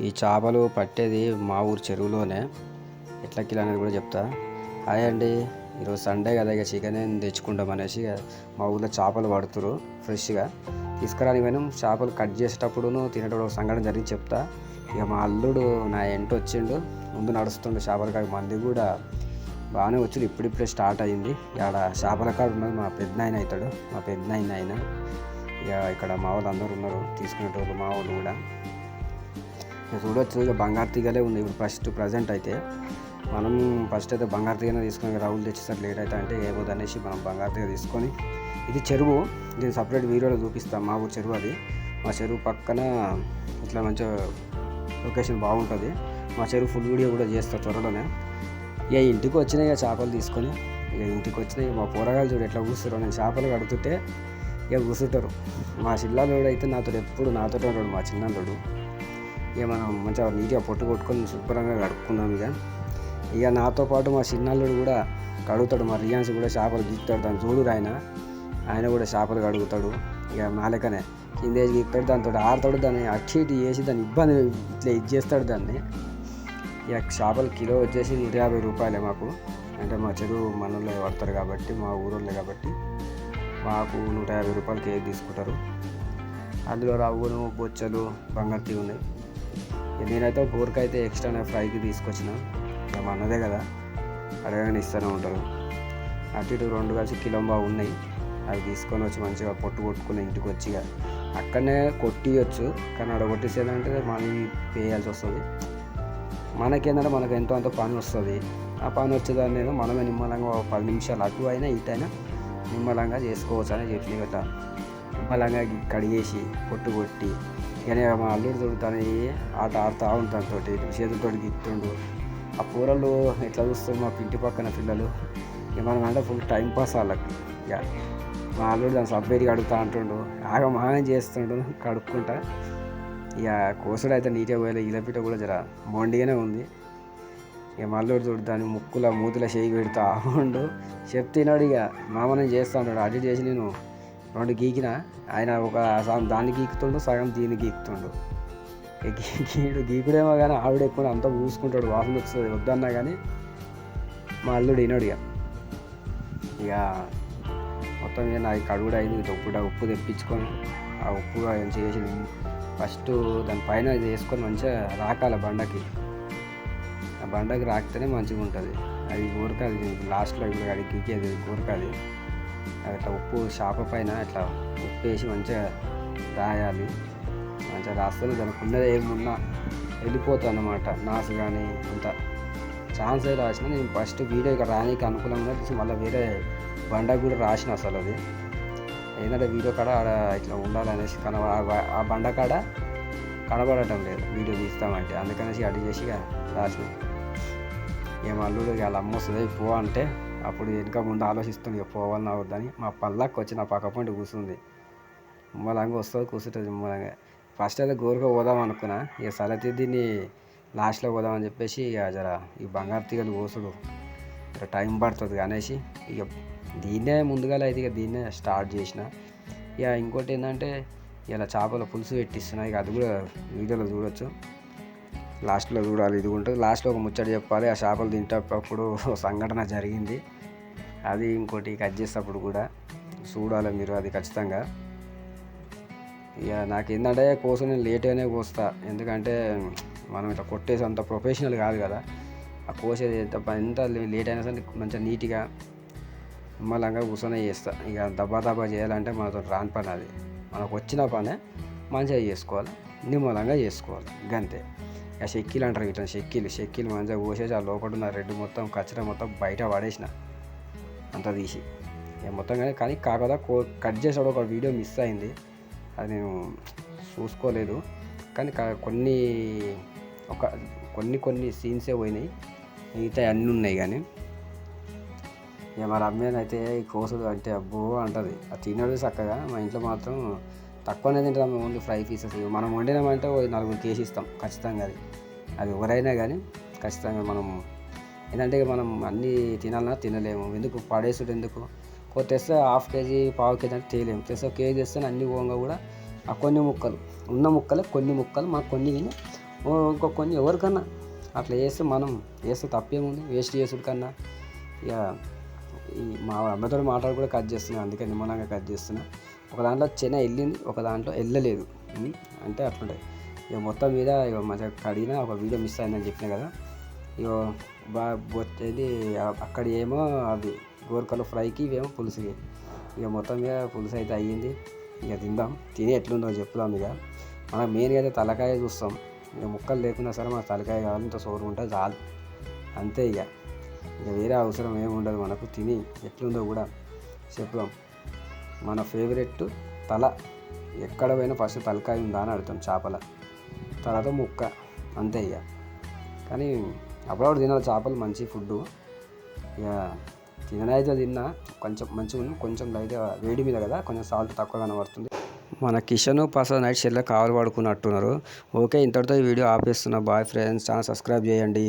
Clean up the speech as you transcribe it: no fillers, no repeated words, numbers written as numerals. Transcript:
ఈ చేపలు పట్టేది మా ఊరు చెరువులోనే. ఎట్లా కిలో అనేది కూడా చెప్తా. హాయ్ అండి, ఈరోజు సండే కదా, ఇక చికెన్ తెచ్చుకుంటాం అనేసి మా ఊళ్ళో చేపలు పడుతురు ఫ్రెష్గా. తీసుకురాని పోయినాం. చేపలు కట్ చేసేటప్పుడును తినేటప్పుడు సంఘటన జరిగి చెప్తా. ఇక మా అల్లుడు నా ఎంట వచ్చిండు, ముందు నడుస్తుండు. చేపల కాడ మంది కూడా బాగానే వచ్చి ఇప్పుడిప్పుడే స్టార్ట్ అయ్యింది. ఇక్కడ చేపల కాడ ఉన్నది మా పెద్దనాయన అవుతాడు, మా పెద్దనాయన ఆయన. ఇక ఇక్కడ మా వాళ్ళు అందరూ ఉన్నారు తీసుకునేటోళ్ళు, మా వాళ్ళు కూడా. ఇక చూడొచ్చు, ఇక బంగారు తీగలే ఉంది ఇప్పుడు ప్రజెంట్ అయితే. మనం ఫస్ట్ అయితే బంగారు తీగనే తీసుకొని రావులు తెచ్చేసరికి లేట్ అవుతా అంటే ఏమోది అనేసి మనం బంగారు తీగ తీసుకొని, ఇది చెరువు, దీన్ని సపరేట్ వీడియోలో చూపిస్తాం. మా ఊరు చెరువు అది. మా చెరువు పక్కన ఇట్లా మంచిగా లొకేషన్ బాగుంటుంది. మా చెరువు ఫుల్ వీడియో కూడా చేస్తా త్వరలోనే. ఇక ఇంటికి వచ్చినాయి ఇక చేపలు తీసుకొని, ఇక ఇంటికి వచ్చినాయి. మా పోరగాయలు చూడు ఎట్లా కూర్చుంటారు. నేను చేపలు కడుగుతుంటే ఇక కూర్చుంటారు. మా చిల్లాలోడు అయితే ఎప్పుడు నాతో ఉంటాడు, మా చిన్నోడు. ఇక మనం మంచిగా నీట్గా పొట్టు కొట్టుకొని శుభ్రంగా కడుక్కున్నాం. ఇక నాతో పాటు మా చిన్నల్లుడు కూడా కడుగుతాడు. మా రియాన్స్ కూడా చేపలు గీక్తాడు. దాన్ని చూడు ఆయన కూడా చేపలు కడుగుతాడు. ఇక నాలెక్కనే కింద వేసి గీక్తాడు, దాంతో ఆడతాడు. దాన్ని అట్టి ఇటు చేసి దాన్ని ఇబ్బంది ఇట్లా ఇది చేస్తాడు దాన్ని. ఇక చేపలు కిలో వచ్చేసి 150 రూపాయలే మాకు. అంటే మా చెరువు మనోళ్ళే పడతారు కాబట్టి, మా ఊరోళ్ళే కాబట్టి మాకు 150 రూపాయలు కేజీ తీసుకుంటారు. అందులో రవ్వులు, బొచ్చలు, బంగారు ఉన్నాయి. నేనైతే కూరకైతే ఎక్స్ట్రా ఫ్రైకి తీసుకొచ్చిన. ఇక మా అన్నదే కదా, అడగగానే ఇస్తూనే ఉంటారు. అటు ఇటు 2 కలిసి కిలోంబా ఉన్నాయి. అవి తీసుకొని వచ్చి మంచిగా పొట్టు కొట్టుకుని ఇంటికి వచ్చి అక్కడనే కొట్టియచ్చు. కానీ అక్కడ కొట్టేసేదంటే మనీ పే చేయాల్సి వస్తుంది. మనకేంటంటే మనకు ఎంతో అంత పని వస్తుంది. ఆ పని వచ్చేదాన్ని మనమే నిమ్మలంగా 10 నిమిషాలు అటు అయినా ఇటైనా నిమ్మలంగా చేసుకోవచ్చు అని చెప్పి గట్లా నిమ్మలంగా కడిగేసి పొట్టు కొట్టి. కానీ మా అల్లుడు తోడుతాను ఆట ఆడుతూ ఉంటాను, తోటి చేతులతో గిత్తుండు. ఆ కూరలు ఎట్లా చూస్తారు మా ఇంటి పక్కన పిల్లలు. ఏమన్నా ఫుల్ టైం పాస్ వాళ్ళకి. ఇక మా అల్లుడు దాన్ని సపరేట్గా అడుగుతూ అంటుండు, ఆగమాగం చేస్తుండు కడుక్కుంటా. ఇక కోసుడు అయితే నీట్గా పోయలే. ఇలపిట కూడా జర మొండిగానే ఉంది. ఇక మా అల్లుడు చూడు దాన్ని మూతిలో చేయి పెడతా ఉండు. చెప్తున్నాడు ఇక మామని చేస్తూ ఉంటాడు. అటు చేసి నేను 2 గీకిన, ఆయన ఒక సగం దాన్ని గీకుతుండు, సగం దీన్ని గీకుతుండు. గీకుడేమో కానీ ఆవిడ ఎక్కువ అంతా పూసుకుంటాడు, వాసన వస్తుంది వద్దన్నా కానీ. మా అల్లుడు వినాడు. ఇక మొత్తం ఇక నాకు కడుగుడు అయింది. ఉప్పు తెప్పించుకొని ఆ ఉప్పుగా ఏం చేసి ఫస్ట్ దానిపైన ఇది వేసుకొని మంచిగా రాకాలి బండకి. ఆ బండకి రాకితేనే మంచిగా ఉంటుంది. అది గోరకది లాస్ట్లో ఇప్పుడు అది గీకేది గోరకది. అట్లా ఉప్పు చేప పైన ఇట్లా ఉప్పు వేసి మంచిగా రాయాలి. మంచిగా రాస్తేనే దానికి ఉన్నది ఏమున్నా వెళ్ళిపోతుంది అన్నమాట. నాసు కానీ అంత ఛాన్స్ అయితే రాసిన. నేను ఫస్ట్ వీడియో ఇక్కడ రానికి అనుకూలంగా మళ్ళీ వేరే బండకు కూడా రాసిన. అసలు అది ఏంటంటే వీడియో కాడ ఆడ ఇట్లా ఉండాలనేసి ఆ బండ కాడ కనబడటం లేదు వీడియో తీస్తామంటే, అందుకనేసి అడి చేసి రాసిన. ఏం అల్లుడు వాళ్ళ అమ్మ వస్తుంది పో అంటే అప్పుడు వెనుక ముందు ఆలోచిస్తుంది, ఇక పోవాలని అవద్దని. మా పళ్ళకి వచ్చి నా పక్క పంట కూర్చుంది. నిమ్మలంగా వస్తుంది, కూర్చుంటుంది నిమ్మలంగా. ఫస్ట్ అయితే గోరుగా పోదాం అనుకున్నా. ఇక సరే దీన్ని లాస్ట్లో పోదామని చెప్పేసి ఇక జర ఈ బంగారు తీగలు కోసుడు టైం పడుతుంది అనేసి ఇక దీన్నే ముందుగా అయితే ఇక దీన్నే స్టార్ట్ చేసిన. ఇక ఇంకోటి ఏంటంటే ఇలా చేపల పులుసు పెట్టిస్తున్నా. ఇక అది కూడా వీడియోలో చూడొచ్చు, లాస్ట్లో చూడాలి. ఇది ఉంటుంది. లాస్ట్లో ఒక ముచ్చట చెప్పాలి. ఆ చేపలు తింటప్పుడు సంఘటన జరిగింది, అది ఇంకోటి కట్ చేసేటప్పుడు కూడా చూడాలి మీరు, అది ఖచ్చితంగా. ఇక నాకు ఏంటంటే కోసం నేను లేట్గానే కోస్తా. ఎందుకంటే మనం ఇట్లా కొట్టేసి అంత ప్రొఫెషనల్ కాదు కదా. ఆ కోసేది ఎంత లేట్ అయినా సరే మంచిగా నీట్గా నిమ్మలంగా కూర్చొని చేస్తా. ఇక దబ్బా చేయాలంటే మనతో రాని పని అది. మనకు వచ్చిన పనే మంచిగా చేసుకోవాలి, నిమ్మలంగా చేసుకోవాలి, గంతే. ఇక షెక్కీలు అంటారు ఇట్లా, షెక్కీలు మంచిగా కోసేసి ఆ లోపల ఉన్న రెడ్ మొత్తం కచ్చర మొత్తం బయట పడేసిన అంతా తీసి. ఇక మొత్తం కానీ కాకపోతే కట్ చేసాడు ఒక వీడియో మిస్ అయింది, అది నేను చూసుకోలేదు. కానీ కొన్ని సీన్సే పోయినాయి, మిగతా అన్నీ ఉన్నాయి. కానీ ఇక మరి అమ్మేనైతే ఈ కోసుడు అంటే అబ్బో అంటుంది. అది తినడు చక్కగా. మా ఇంట్లో మాత్రం తక్కువనే తింటాం, ఓన్లీ ఫ్రై పీసెస్. మనం వండినామంటే 4 కేజీ ఇస్తాం ఖచ్చితంగా. అది ఎవరైనా కానీ ఖచ్చితంగా మనం ఏంటంటే మనం అన్నీ తినాలన్నా తినలేము. ఎందుకు పడేసుడు, ఎందుకు తెస్తే 1/2 కేజీ 1/4 కేజీ అంటే తేలేము. తెస్తే 1 కేజీ తెస్తే అన్ని పోగా కూడా ఆ కొన్ని ముక్కలు ఉన్న ముక్కలే కొన్ని ముక్కలు మాకు కొన్ని తిని ఇంకో కొన్ని ఎవరికన్నా అట్లా చేస్తే మనం చేస్తే తప్పేముంది, వేస్ట్ చేసుడు కన్నా. ఇక ఈ మా అమ్మతో మాటలు కూడా కట్ చేస్తున్నా, అందుకే నిమ్మలంగా కట్ చేస్తున్నా. ఒక దాంట్లో చెన వెళ్ళింది, ఒక దాంట్లో వెళ్ళలేదు, అంటే అట్లుంటాయి. ఇక మొత్తం మీద ఇక మంచిగా కడిగిన ఒక వీడియో మిస్ అయిందని చెప్పినా కదా. ఇక ఇది అక్కడ ఏమో అవి గోరకలు ఫ్రైకి, ఇవేమో పులుసుకి. ఇక మొత్తం మీద పులుసు అయితే అయ్యింది. ఇక తిందాం, తిని ఎట్లుందో చెప్పుదాం. ఇక మనకు మెయిన్గా అయితే తలకాయ చూస్తాం. ఇక ముక్కలు లేకున్నా సరే మనకు తలకాయ కావాలి, ఇంత సోరు ఉంటే చాలు, అంతే. ఇక వేరే అవసరం ఏమి ఉండదు మనకు. తిని ఎట్లుందో కూడా చెప్దాం. మన ఫేవరెట్ తల, ఎక్కడ పోయినా ఫస్ట్ తలకాయ ఉందా అని అడుగుతాం చేపల, తర్వాత ముక్క, అంతే. ఇక కానీ అప్పుడప్పుడు తినాలి చేపలు, మంచి ఫుడ్. ఇక తిననైతే తిన్నా, కొంచెం మంచిగా ఉంది. కొంచెం అయితే వేడి మీద కదా, కొంచెం సాల్ట్ తక్కువ కనబడుతుంది. మన కిషన్ ప్రసాద్ నైట్ షెల్లో కావాలి పడుకున్నట్టున్నారు. ఓకే, ఇంతటితో ఈ వీడియో ఆపేస్తున్నా. బాయ్ ఫ్రెండ్స్, ఛానల్ సబ్స్క్రైబ్ చేయండి.